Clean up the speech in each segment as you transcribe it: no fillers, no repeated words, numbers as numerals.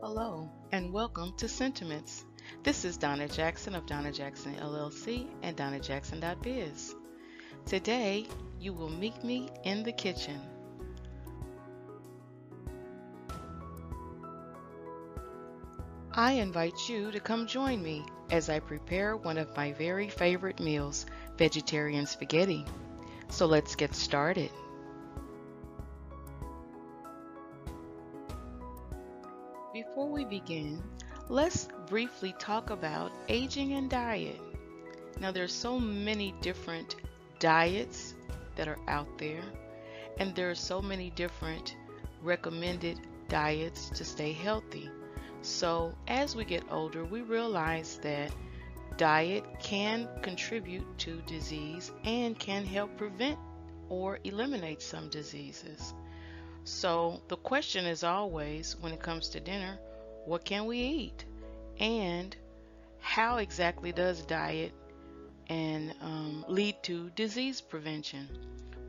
Hello and welcome to Sentiments. This is Donna Jackson of Donna Jackson LLC and DonnaJackson.biz. Today you will meet me in the kitchen. I invite you to come join me as I prepare one of my very favorite meals, vegetarian spaghetti. So let's get started. Before we begin, let's briefly talk about aging and diet. Now, there's so many different diets that are out there, and there are so many different recommended diets to stay healthy. So, as we get older, we realize that diet can contribute to disease and can help prevent or eliminate some diseases. So the question is always, when it comes to dinner, what can we eat? And how exactly does diet and lead to disease prevention?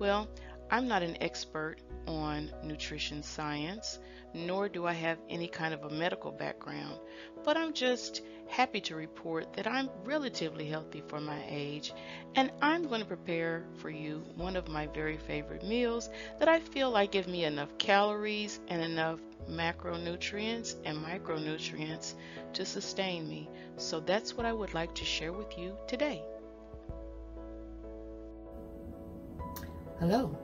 Well, I'm not an expert on nutrition science, nor do I have any kind of a medical background, but I'm just happy to report that I'm relatively healthy for my age, and I'm going to prepare for you one of my very favorite meals that I feel like give me enough calories and enough macronutrients and micronutrients to sustain me. So that's what I would like to share with you today. Hello,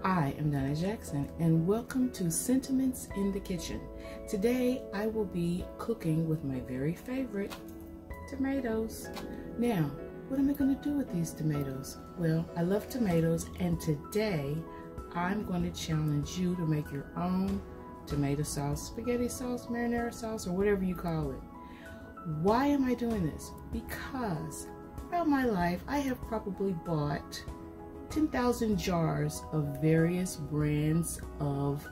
I am Donna Jackson and welcome to Sentiments in the Kitchen. Today I will be cooking with my very favorite tomatoes. Now, what am I going to do with these tomatoes? Well, I love tomatoes, and today I'm going to challenge you to make your own tomato sauce, spaghetti sauce, marinara sauce, or whatever you call it. Why am I doing this? Because throughout my life I have probably bought 10,000 jars of various brands of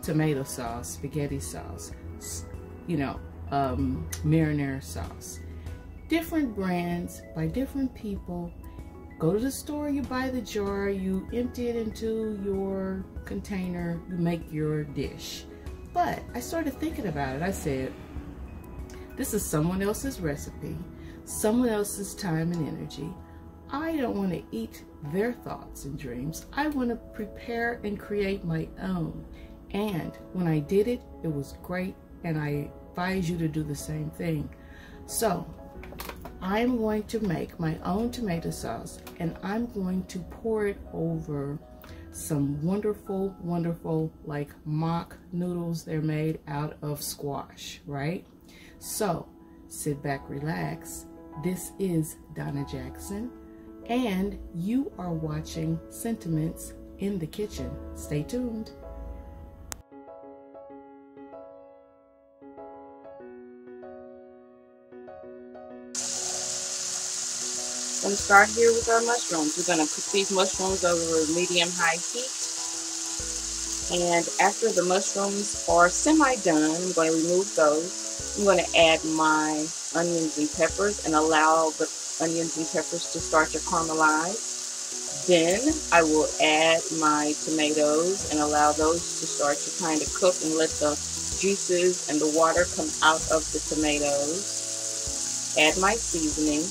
tomato sauce, spaghetti sauce, marinara sauce. Different brands by different people. Go to the store, you buy the jar, you empty it into your container, you make your dish. But I started thinking about it. I said, this is someone else's recipe, someone else's time and energy. I don't want to eat their thoughts and dreams. I want to prepare and create my own. And when I did it, it was great, and I advise you to do the same thing. So I'm going to make my own tomato sauce, and I'm going to pour it over some wonderful, like mock noodles. They're made out of squash, right? So sit back, relax. This is Donna Jackson, and you are watching Sentiments in the Kitchen. Stay tuned. I'm going to start here with our mushrooms. We're going to cook these mushrooms over medium-high heat. And after the mushrooms are semi-done, I'm going to remove those. I'm going to add my onions and peppers and allow the onions and peppers to start to caramelize. Then I will add my tomatoes and allow those to start to kind of cook and let the juices and the water come out of the tomatoes. Add my seasoning.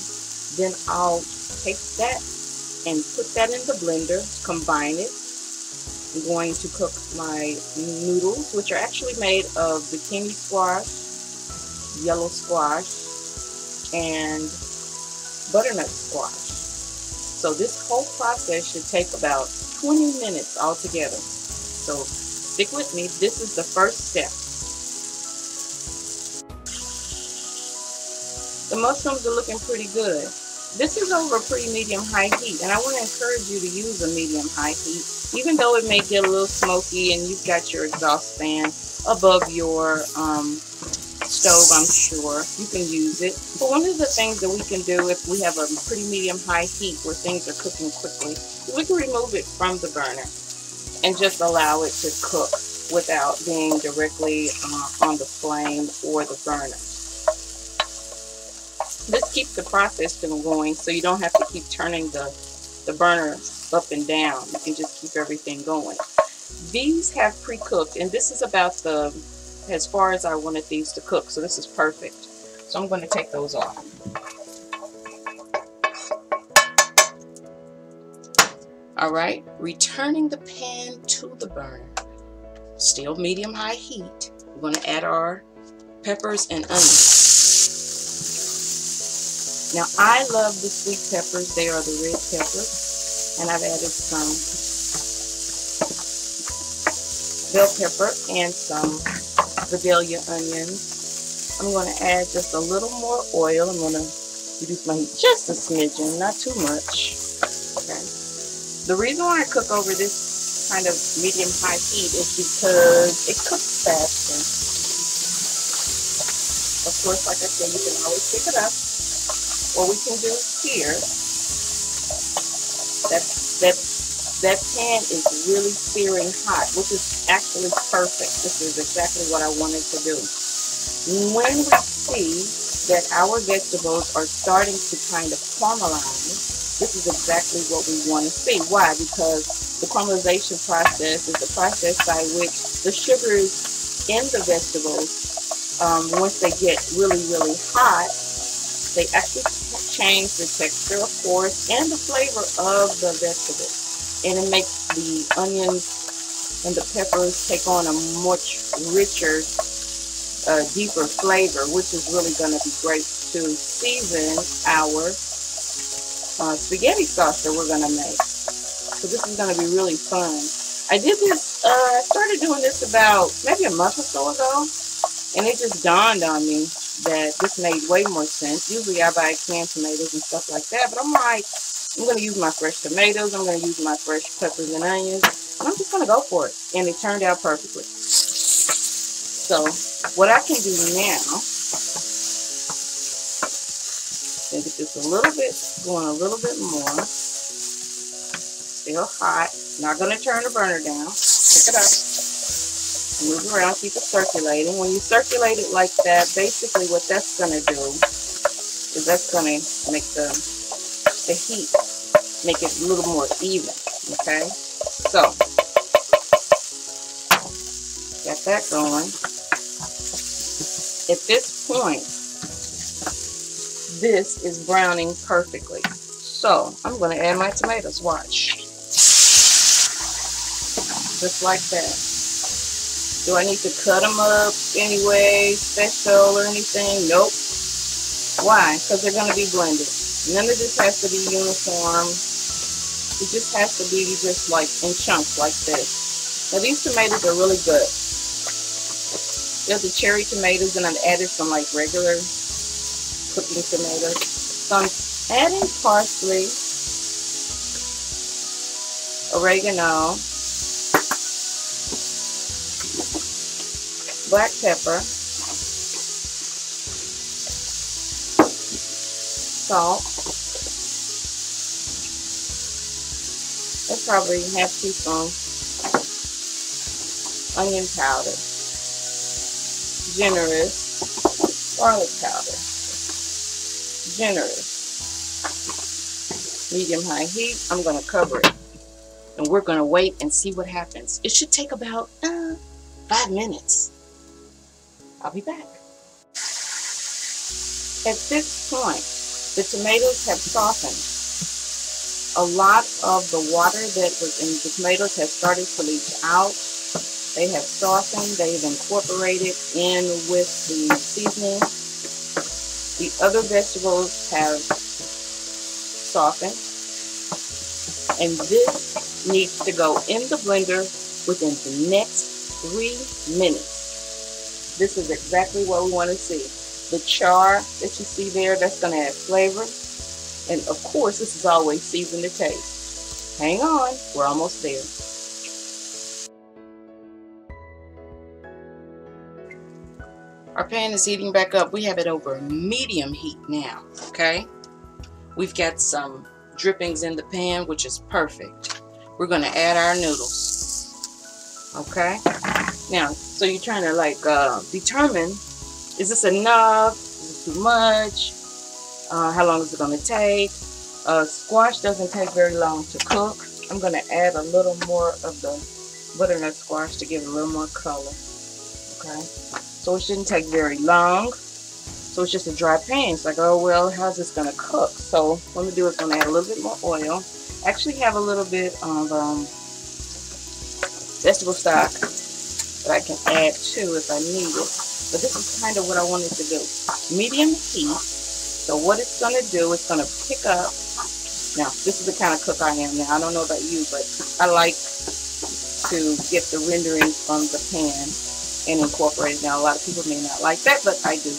Then I'll take that and put that in the blender, combine it. I'm going to cook my noodles, which are actually made of zucchini squash, yellow squash, and butternut squash. So this whole process should take about 20 minutes altogether. So stick with me. This is the first step. The mushrooms are looking pretty good. This is over a pretty medium-high heat, and I want to encourage you to use a medium-high heat, even though it may get a little smoky and you've got your exhaust fan above your stove. I'm sure you can use it. But one of the things that we can do if we have a pretty medium-high heat where things are cooking quickly, we can remove it from the burner and just allow it to cook without being directly on the flame or the burner. This keeps the process going, so you don't have to keep turning the burner up and down. You can just keep everything going. These have pre-cooked, and this is about the as far as I wanted these to cook. So this is perfect. So I'm going to take those off. All right, returning the pan to the burner. Still medium-high heat. We're going to add our peppers and onions. Now, I love the sweet peppers. They are the red peppers. And I've added some bell pepper and some Vidalia onions. I'm going to add just a little more oil. I'm going to reduce my heat just a smidgen, not too much. Okay. The reason why I cook over this kind of medium-high heat is because it cooks faster. Of course, like I said, you can always pick it up. What we can do here, that pan is really searing hot, which is actually perfect. This is exactly what I wanted to do. When we see that our vegetables are starting to kind of caramelize, this is exactly what we want to see. Why? Because the caramelization process is the process by which the sugars in the vegetables, once they get really, really hot, they actually change the texture, of course, and the flavor of the vegetables. And it makes the onions and the peppers take on a much richer, deeper flavor, which is really going to be great to season our spaghetti sauce that we're going to make. So this is going to be really fun. I did this, I started doing this about maybe a month or so ago, and it just dawned on me that this made way more sense. Usually I buy canned tomatoes and stuff like that, but I'm like, I'm going to use my fresh tomatoes, I'm going to use my fresh peppers and onions, and I'm just going to go for it. And it turned out perfectly. So what I can do now, is get this a little bit, going a little bit more. Still hot. Not going to turn the burner down. Pick it up. Move around, keep it circulating. When you circulate it like that, basically what that's going to do is that's going to make the heat, make it a little more even, okay? So, got that going. At this point, this is browning perfectly. So, I'm going to add my tomatoes, watch. Just like that. Do I need to cut them up anyway, special or anything? Nope. Why? Because they're going to be blended. None of this has to be uniform. It just has to be just like in chunks like this. Now these tomatoes are really good. There's the cherry tomatoes, and I've added some like regular cooking tomatoes. So I'm adding parsley, oregano, black pepper, salt. That's probably half teaspoon. Onion powder. Generous garlic powder. Generous. Medium-high heat. I'm going to cover it. And we're going to wait and see what happens. It should take about 5 minutes. I'll be back. At this point, the tomatoes have softened. A lot of the water that was in the tomatoes has started to leach out. They have softened. They've incorporated in with the seasoning. The other vegetables have softened. And this needs to go in the blender within the next 3 minutes. This is exactly what we want to see. The char that you see there, that's going to add flavor. And of course, this is always season to taste. Hang on, we're almost there. Our pan is heating back up. We have it over medium heat now, okay? We've got some drippings in the pan, which is perfect. We're going to add our noodles, okay? Now, so you're trying to like determine, is this enough? Is it too much? How long is it going to take? Squash doesn't take very long to cook. I'm going to add a little more of the butternut squash to give it a little more color. Okay, so it shouldn't take very long. So it's just a dry pan. It's like, oh well, how's this gonna cook? So what I'm gonna do is I'm gonna add a little bit more oil. Actually have a little bit of vegetable stock that I can add to if I need it. But this is kind of what I wanted to do. Medium heat. So what it's gonna do, it's gonna pick up. Now this is the kind of cook I am now. I don't know about you, but I like to get the renderings from the pan and incorporate it. Now a lot of people may not like that, but I do.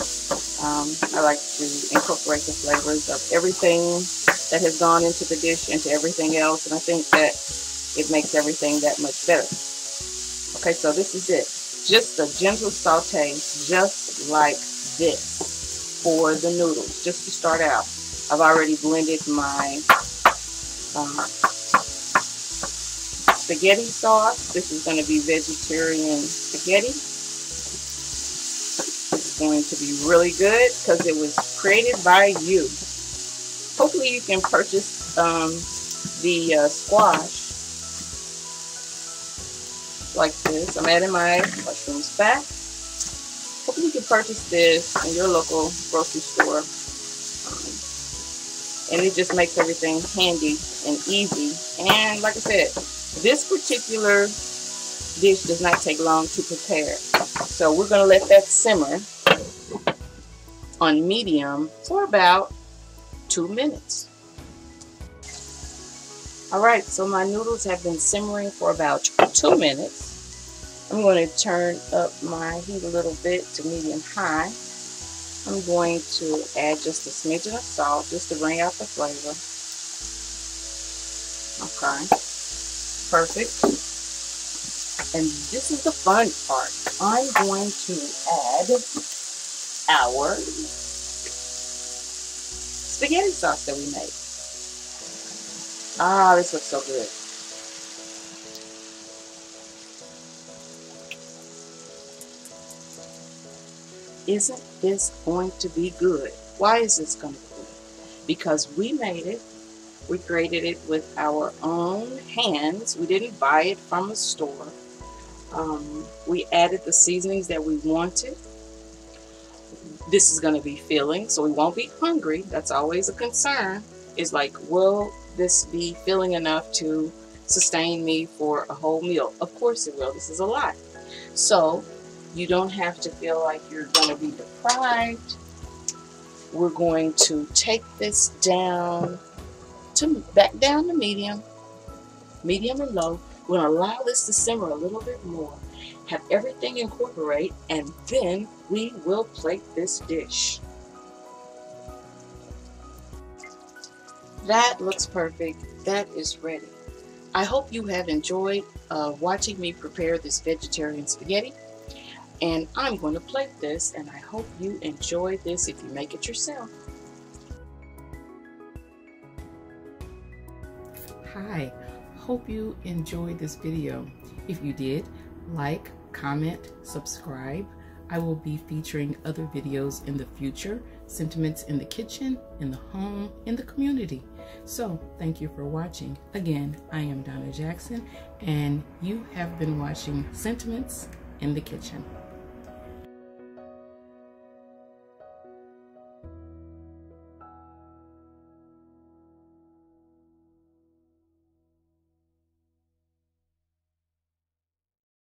I like to incorporate the flavors of everything that has gone into the dish into everything else, and I think that it makes everything that much better. Okay, so this is it. Just a gentle saute, just like this for the noodles, just to start out. I've already blended my spaghetti sauce. This is going to be vegetarian spaghetti. It's going to be really good because it was created by you. Hopefully you can purchase the squash like this. I'm adding my mushrooms back. Hopefully you can purchase this in your local grocery store. And it just makes everything handy and easy. And like I said, this particular dish does not take long to prepare. So we're going to let that simmer on medium for about 2 minutes. Alright, so my noodles have been simmering for about 2 minutes. I'm going to turn up my heat a little bit to medium-high. I'm going to add just a smidgen of salt just to bring out the flavor. Okay, perfect. And this is the fun part. I'm going to add our spaghetti sauce that we made. Ah, this looks so good. Isn't this going to be good? Why is this going to be good? Because we made it. We created it with our own hands. We didn't buy it from a store. We added the seasonings that we wanted. This is going to be filling, so we won't be hungry. That's always a concern. It's like, will this be filling enough to sustain me for a whole meal? Of course it will. This is a lot. So you don't have to feel like you're going to be deprived. We're going to take this down back down to medium and low. We're going to allow this to simmer a little bit more, have everything incorporate, and then we will plate this dish. That looks perfect. That is ready. I hope you have enjoyed watching me prepare this vegetarian spaghetti. And I'm going to plate this, and I hope you enjoy this if you make it yourself. Hi, hope you enjoyed this video. If you did, like, comment, subscribe. I will be featuring other videos in the future, sentiments in the kitchen, in the home, in the community. So thank you for watching. Again, I am Donna Jackson, and you have been watching Sentiments in the Kitchen.